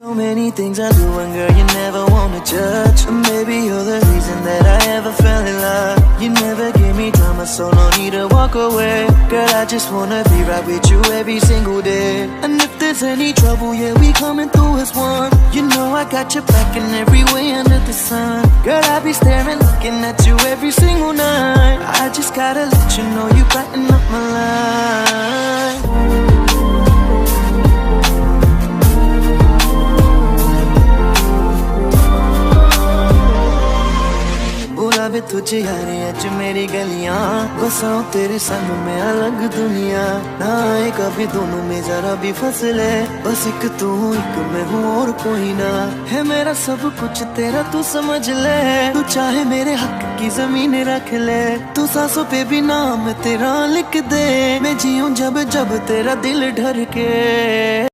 So many things I do and girl you never wanna judge. Maybe you're the reason that I ever fell in love. You never give me drama, so no need to walk away. Girl, I just wanna be right with you every single day. And if there's any trouble, yeah, we coming through as one. You know I got your back in every way under the sun. Girl, I be staring, looking at you every single night. I just gotta let you know you brighten up my life. वे तुझे यारे अज मेरी गलियां बसाऊं तेरे संग में अलग दुनिया ना आए कभी दोनों में जरा भी फसले बस एक तू एक मैं हूँ और कोई ना है मेरा सब कुछ तेरा तू समझ ले तू चाहे मेरे हक की जमीन रख ले तू सांसों पे भी नाम तेरा लिख दे मैं जीऊं जब जब तेरा दिल धड़के।